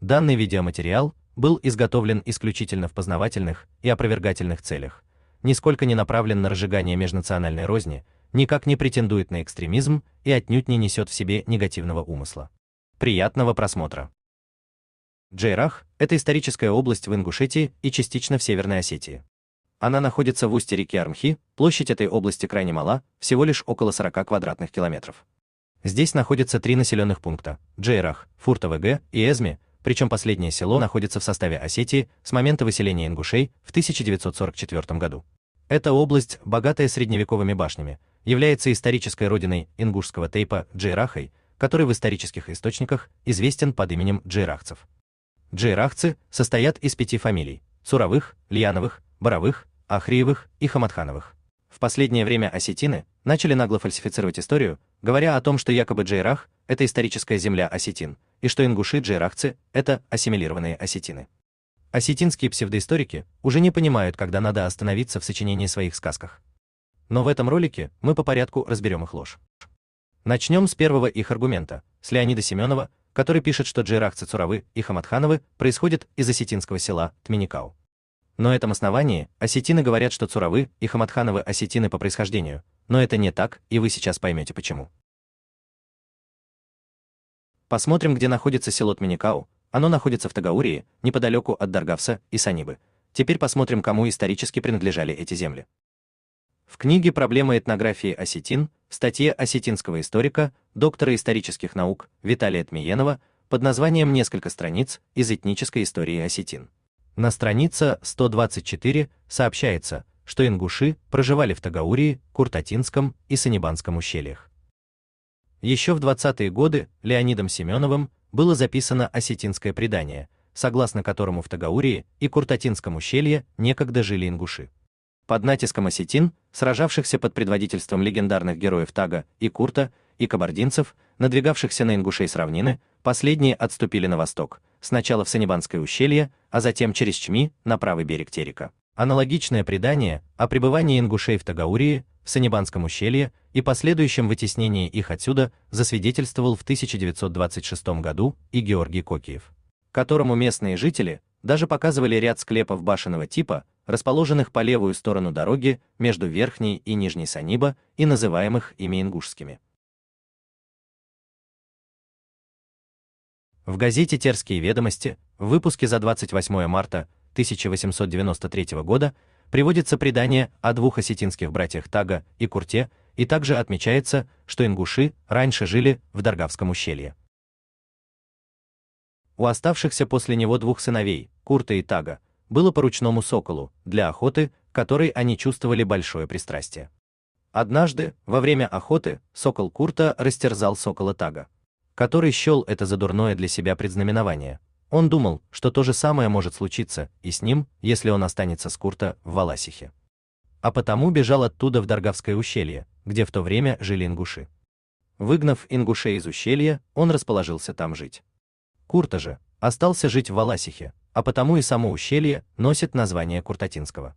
Данный видеоматериал был изготовлен исключительно в познавательных и опровергательных целях, нисколько не направлен на разжигание межнациональной розни, никак не претендует на экстремизм и отнюдь не несет в себе негативного умысла. Приятного просмотра! Джейрах – это историческая область в Ингушетии и частично в Северной Осетии. Она находится в устье реки Армхи, площадь этой области крайне мала, всего лишь около 40 квадратных километров. Здесь находятся 3 населенных пункта – Джейрах, Фурта-ВГ и Эзми, причем последнее село находится в составе Осетии с момента выселения ингушей в 1944 году. Эта область, богатая средневековыми башнями, является исторической родиной ингушского тейпа Джейрахой, который в исторических источниках известен под именем джейрахцев. Джейрахцы состоят из 5 фамилий – Цуровых, Льяновых, Боровых, Ахриевых и Хамадхановых. В последнее время осетины начали нагло фальсифицировать историю, говоря о том, что якобы Джейрах – это историческая земля осетин, и что ингуши-джейрахцы – это ассимилированные осетины. Осетинские псевдоисторики уже не понимают, когда надо остановиться в сочинении своих сказках. Но в этом ролике мы по порядку разберем их ложь. Начнем с первого их аргумента, с Леонида Семенова, который пишет, что джейрахцы Цуровы и Хамадхановы происходят из осетинского села Тминикау. На этом основании осетины говорят, что Цуровы и Хамадхановы осетины по происхождению, но это не так, и вы сейчас поймете почему. Посмотрим, где находится село Тминикау. Оно находится в Тагаурии, неподалеку от Даргавса и Санибы. Теперь посмотрим, кому исторически принадлежали эти земли. В книге «Проблема этнографии осетин» в статье осетинского историка, доктора исторических наук Виталия Тмиенова под названием «Несколько страниц из этнической истории осетин». На странице 124 сообщается, что ингуши проживали в Тагаурии, Куртатинском и Санибанском ущельях. Еще в 20-е годы Леонидом Семеновым было записано осетинское предание, согласно которому в Тагаурии и Куртатинском ущелье некогда жили ингуши. Под натиском осетин, сражавшихся под предводительством легендарных героев Тага и Курта, и кабардинцев, надвигавшихся на ингушей с равнины, последние отступили на восток, сначала в Санибанское ущелье, а затем через Чми на правый берег Терека. Аналогичное предание о пребывании ингушей в Тагаурии, в Санибанском ущелье и последующем вытеснении их отсюда засвидетельствовал в 1926 году и Георгий Кокиев, которому местные жители даже показывали ряд склепов башенного типа, расположенных по левую сторону дороги между Верхней и Нижней Саниба и называемых ими ингушскими. В газете «Терские ведомости» в выпуске за 28 марта 1893 года приводится предание о 2 осетинских братьях Тага и Курте, и также отмечается, что ингуши раньше жили в Даргавском ущелье. У оставшихся после него 2 сыновей, Курта и Тага, было по ручному соколу, для охоты, к которой они чувствовали большое пристрастие. Однажды, во время охоты, сокол Курта растерзал сокола Тага, который счел это за дурное для себя предзнаменование. Он думал, что то же самое может случиться и с ним, если он останется с Курта в Валасихе. А потому бежал оттуда в Даргавское ущелье, где в то время жили ингуши. Выгнав ингушей из ущелья, он расположился там жить. Курта же остался жить в Валасихе, а потому и само ущелье носит название Куртатинского.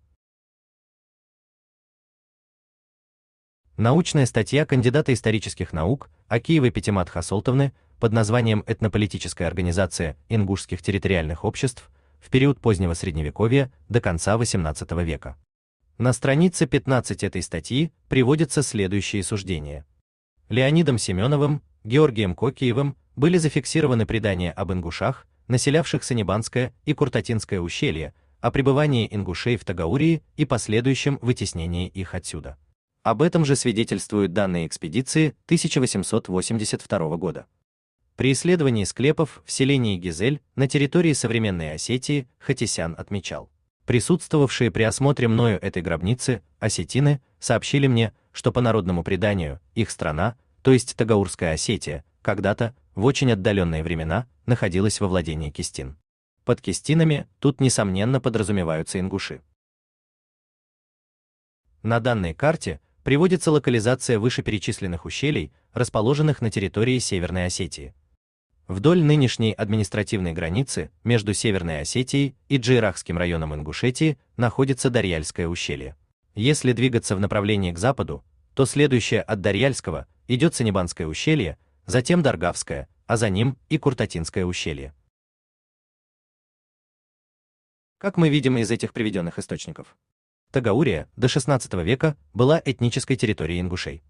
Научная статья кандидата исторических наук Акиевой Пятимат Хасолтовны под названием «Этнополитическая организация ингушских территориальных обществ в период позднего Средневековья до конца XVIII века». На странице 15 этой статьи приводятся следующие суждения. Леонидом Семеновым, Георгием Кокиевым были зафиксированы предания об ингушах, населявших Санибанское и Куртатинское ущелье, о пребывании ингушей в Тагаурии и последующем вытеснении их отсюда. Об этом же свидетельствуют данные экспедиции 1882 года. При исследовании склепов в селении Гизель на территории современной Осетии Хатисян отмечал: присутствовавшие при осмотре мною этой гробницы осетины сообщили мне, что по народному преданию их страна, то есть Тагаурская Осетия, когда-то, в очень отдаленные времена, находилась во владении кистин. Под кистинами тут несомненно подразумеваются ингуши. На данной карте приводится локализация вышеперечисленных ущелий, расположенных на территории Северной Осетии. Вдоль нынешней административной границы между Северной Осетией и Джейрахским районом Ингушетии находится Дарьяльское ущелье. Если двигаться в направлении к западу, то следующее от Дарьяльского идет Санибанское ущелье, затем Даргавское, а за ним и Куртатинское ущелье. как мы видим из этих приведенных источников. Тагаурия до XVI века была этнической территорией ингушей.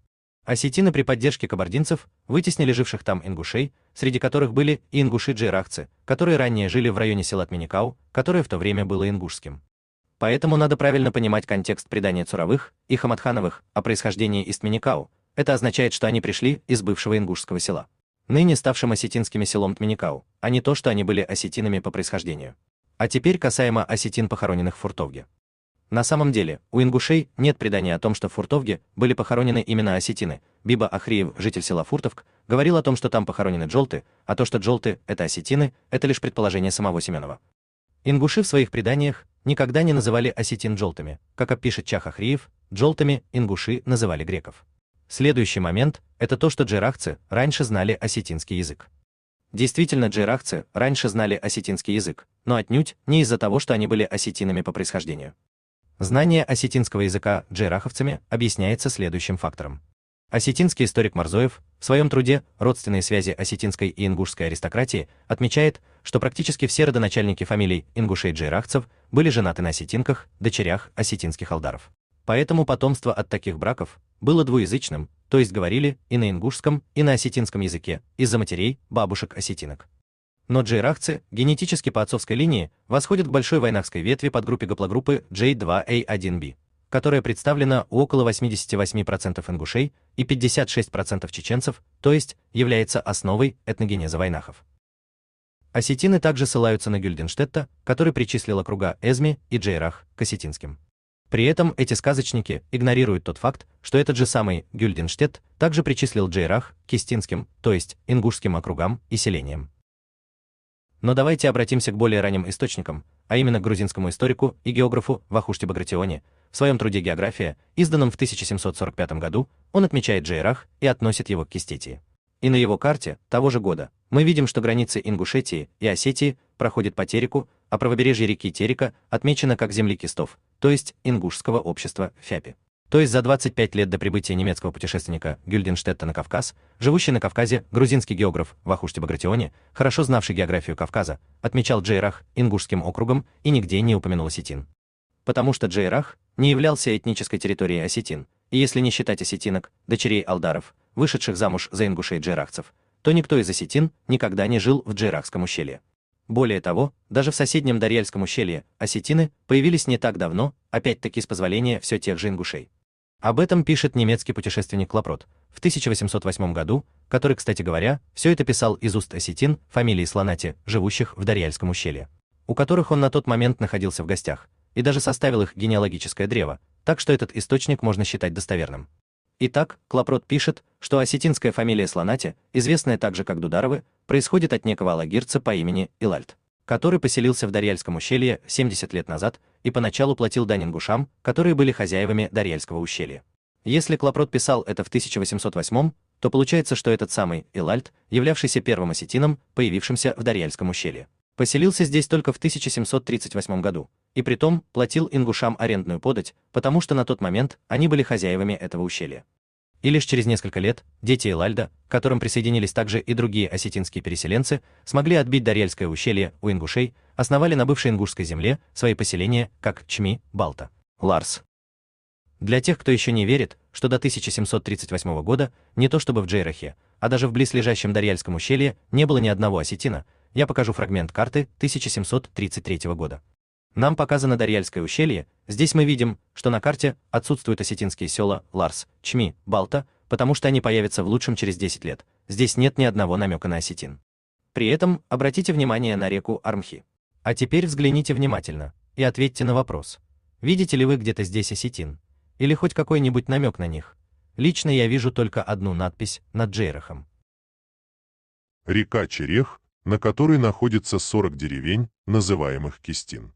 Осетины при поддержке кабардинцев вытеснили живших там ингушей, среди которых были и ингуши-джейрахцы, которые ранее жили в районе села Тминикау, которое в то время было ингушским. Поэтому надо правильно понимать контекст предания Цуровых и Хамадхановых о происхождении из Тминикау. Это означает, что они пришли из бывшего ингушского села, ныне ставшим осетинским селом Тминикау, а не то, что они были осетинами по происхождению. А теперь касаемо осетин, похороненных в Фуртовге. На самом деле, у ингушей нет предания о том, что в Фуртовге были похоронены именно осетины. Биба Ахриев, житель села Фуртовг, говорил о том, что там похоронены джолты, а то, что джолты – это осетины, это лишь предположение самого Семенова. Ингуши в своих преданиях никогда не называли осетин джолтами, как опишет Чах Ахриев, джолтами ингуши называли греков. Следующий момент – это то, что джейрахцы раньше знали осетинский язык. Действительно, джейрахцы раньше знали осетинский язык, но отнюдь не из-за того, что они были осетинами по происхождению. Знание осетинского языка джейраховцами объясняется следующим фактором. Осетинский историк Марзоев в своем труде «Родственные связи осетинской и ингушской аристократии» отмечает, что практически все родоначальники фамилий ингушей-джейрахцев были женаты на осетинках, дочерях осетинских алдаров. Поэтому потомство от таких браков было двуязычным, то есть говорили и на ингушском, и на осетинском языке, из-за матерей, бабушек-осетинок. Но джейрахцы генетически по отцовской линии восходят к большой вайнахской ветви подгруппе гаплогруппы J2A1B, которая представлена у около 88% ингушей и 56% чеченцев, то есть является основой этногенеза вайнахов. Осетины также ссылаются на Гюльденштетта, который причислил округа Эзми и Джейрах к осетинским. При этом эти сказочники игнорируют тот факт, что этот же самый Гюльденштетт также причислил Джейрах к кистинским, то есть ингушским округам и селениям. Но давайте обратимся к более ранним источникам, а именно к грузинскому историку и географу Вахушти Багратиони. В своем труде «География», изданном в 1745 году, он отмечает Джейрах и относит его к Кистетии. И на его карте того же года мы видим, что границы Ингушетии и Осетии проходят по Тереку, а правобережье реки Терека отмечено как земли кистов, то есть ингушского общества Фяпи. То есть за 25 лет до прибытия немецкого путешественника Гюльденштетта на Кавказ, живущий на Кавказе грузинский географ Вахушти Багратиони, хорошо знавший географию Кавказа, отмечал Джейрах ингушским округом и нигде не упомянул осетин. Потому что Джейрах не являлся этнической территорией осетин, и если не считать осетинок, дочерей алдаров, вышедших замуж за ингушей-джейрахцев, то никто из осетин никогда не жил в Джейрахском ущелье. Более того, даже в соседнем Дарьяльском ущелье осетины появились не так давно, опять-таки с позволения все тех же ингушей. Об этом пишет немецкий путешественник Клапрот в 1808 году, который, кстати говоря, все это писал из уст осетин фамилии Слонати, живущих в Дарьяльском ущелье, у которых он на тот момент находился в гостях, и даже составил их генеалогическое древо, так что этот источник можно считать достоверным. Итак, Клапрот пишет, что осетинская фамилия Слонати, известная также как Дударовы, происходит от некого алагирца по имени Илальт, который поселился в Дарьяльском ущелье 70 лет назад и поначалу платил дань ингушам, которые были хозяевами Дарьяльского ущелья. Если Клапрот писал это в 1808, то получается, что этот самый Илальт, являвшийся первым осетином, появившимся в Дарьяльском ущелье, поселился здесь только в 1738 году, и притом платил ингушам арендную подать, потому что на тот момент они были хозяевами этого ущелья. И лишь через несколько лет дети Илальда, к которым присоединились также и другие осетинские переселенцы, смогли отбить Дарьяльское ущелье у ингушей, основали на бывшей ингушской земле свои поселения, как Чми, Балта, Ларс. Для тех, кто еще не верит, что до 1738 года не то чтобы в Джейрахе, а даже в близлежащем Дарьяльском ущелье не было ни одного осетина, я покажу фрагмент карты 1733 года. Нам показано Дарьяльское ущелье, здесь мы видим, что на карте отсутствуют осетинские села Ларс, Чми, Балта, потому что они появятся в лучшем через 10 лет, здесь нет ни одного намека на осетин. При этом обратите внимание на реку Армхи. А теперь взгляните внимательно и ответьте на вопрос. Видите ли вы где-то здесь осетин? Или хоть какой-нибудь намек на них? Лично я вижу только одну надпись над Джейрахом. Река Черех, на которой находится 40 деревень, называемых Кистин.